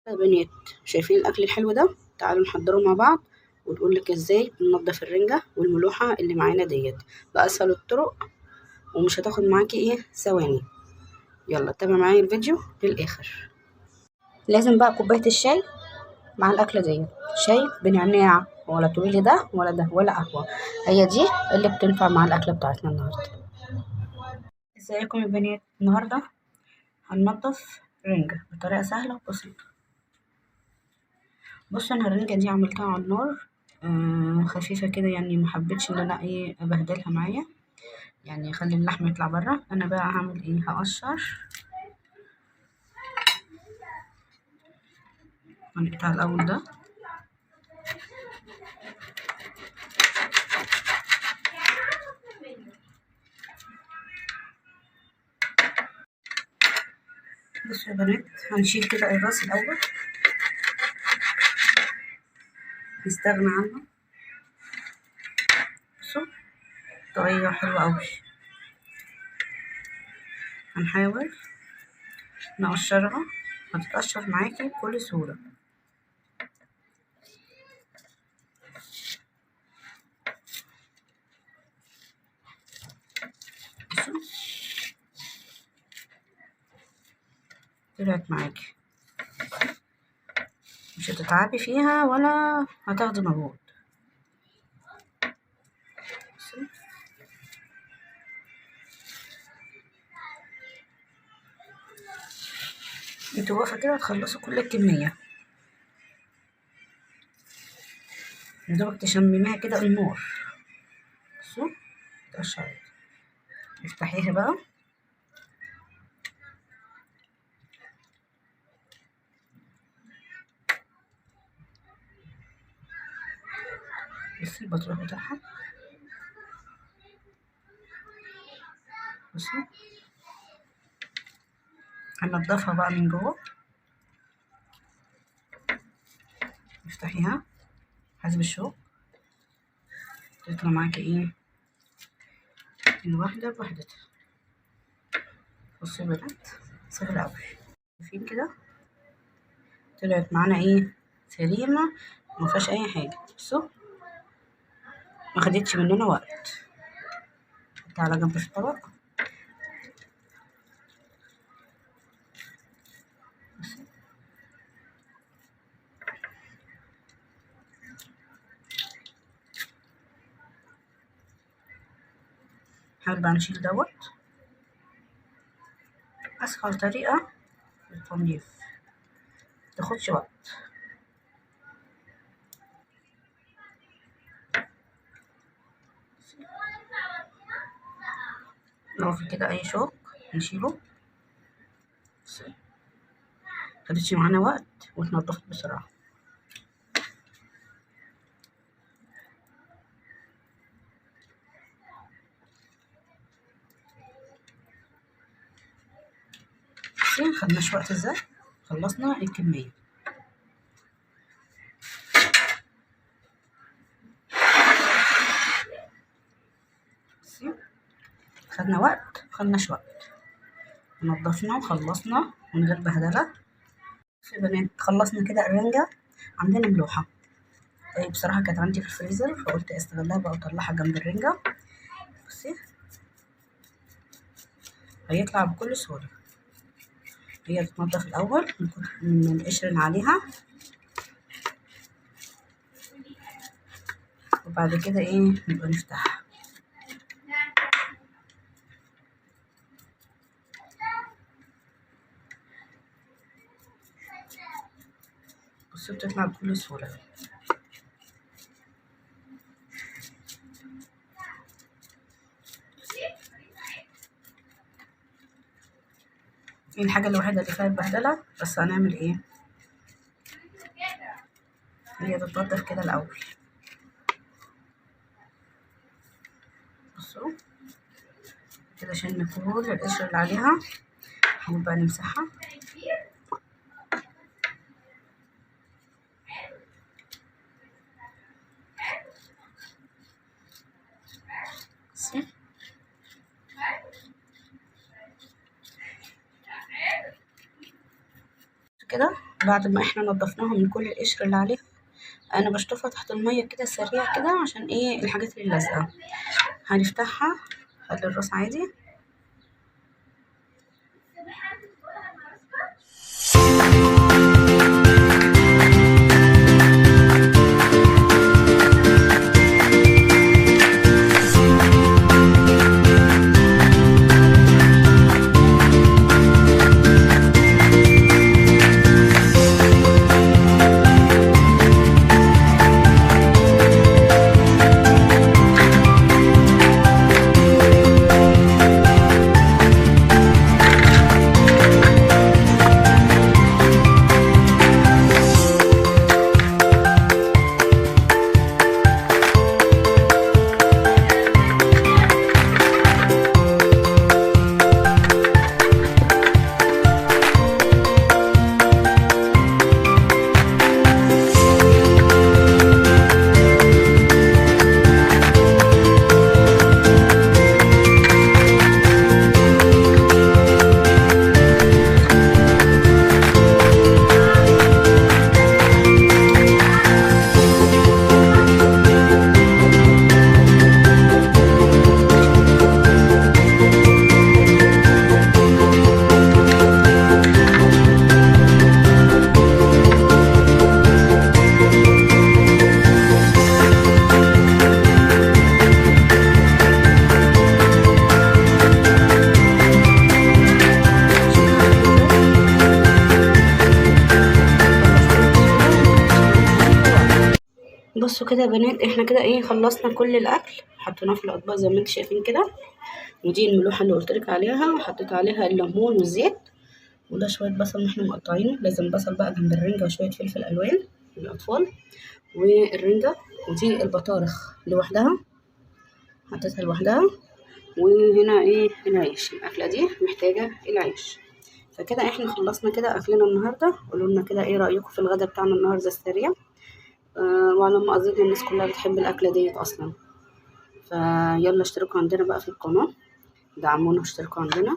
يا بنات، شايفين الاكل الحلو ده؟ تعالوا نحضره مع بعض ونقول لك ازاي ننضف الرنجة والملوحة اللي معانا ديت بأسهل الطرق، ومش هتاخد معاكي ثواني. يلا تابع معايا الفيديو للآخر. لازم بقى كوباية الشاي مع الأكلة ديت، شاي بنعناع، ولا تقولي ده ولا ده ولا قهوة، هي دي اللي بتنفع مع الأكلة بتاعتنا النهاردة. ازيكم يا بنات؟ النهاردة هننضف رنجة بطريقة سهلة وبسيطة. بص، انا الرنجة دي عملتها على النار خفيفة كده، يعني محبتش ان انا ابهدلها معايا، يعني اخلي اللحم يطلع برا. انا بقى هعمل هقشر. هنقطع الاول ده، بصوا يا بنات، هنشيل كده الراس الاول، نستغنى عنها. بصوا طرية حلوة اوي. هنحاول نقشرها، هتتقشر معاكي بكل سهولة. بصوا طلعت معاكي، مش هتتعبي فيها ولا هتاخدي مجهود. انتوا واقفة كده هتخلصوا كل الكمية، يدوبك تشمميها كده النار. بصوا اتقشرت، افتحيها بقى. بصي البطروخ بتاعها، بصي هنضفها بقى من جوه. افتحيها حسب الشوك، تطلع معاكي الواحدة بوحدتها. بصي يا بنات، سهلة اوي. شايفين كده طلعت معانا سليمة، مفيهاش اي حاجة. بصوا ما خدتش مننا وقت. حطيها على جنب في الطبق. نحاول بقى نشيل دوت، اسهل طريقة للتنظيف، متاخدش وقت. لو في كده اي شوك نشيله. بصي مخدتش معانا وقت واتنضفت بسرعة. بصي مخدناش وقت ازاي، خلصنا الكمية. بصي خدنا وقت مخدناش وقت، نضفنا وخلصنا من غير بهدلة. بصي يا بنات، خلصنا كده الرنجة. عندنا ملوحة، بصراحة كانت عندي في الفريزر، فقلت استغلها بقى واطلعها جنب الرنجة. بصي هيطلع بكل سهولة. هي تتنضف الأول من القشر اللي عليها، وبعد كده نبقى نفتحها. بصي بتطلع بكل سهولة. دي الحاجة الوحيدة اللي فيها البهدلة، بس هنعمل هي تتنضف كده الأول. بصوا كده شلنا كل القشر اللي عليها، نحاول بقى نمسحها. بصي كده بعد ما احنا نضفناها من كل القشر اللي عليها، انا بشطفها تحت الميه كده سريع كده عشان ايه الحاجات اللي لازقه. هنفتحها، خلي الراس عادي. بصوا كده يا بنات، احنا كده ايه خلصنا كل الاكل، حطيناه في الاطباق زي ما انتم شايفين كده. ودي الملوحه اللي قلتلك عليها، وحطيت عليها الليمون والزيت، وده شويه بصل احنا مقطعينه، لازم بصل بقى جنب الرنجه، وشويه فلفل الوان للاطفال والرنجه. ودي البطارخ لوحدها، حطيتها لوحدها. وهنا ايه العيش، الاكله دي محتاجه العيش. فكده احنا خلصنا كده اكلنا النهارده. قولوا لنا كده ايه رايكم في الغدا بتاعنا النهارده السريع. وعلى ما اظن الناس كلها بتحب الاكله ديت اصلا. فيلا اشتركوا عندنا بقى في القناه، دعمونا واشتركوا عندنا.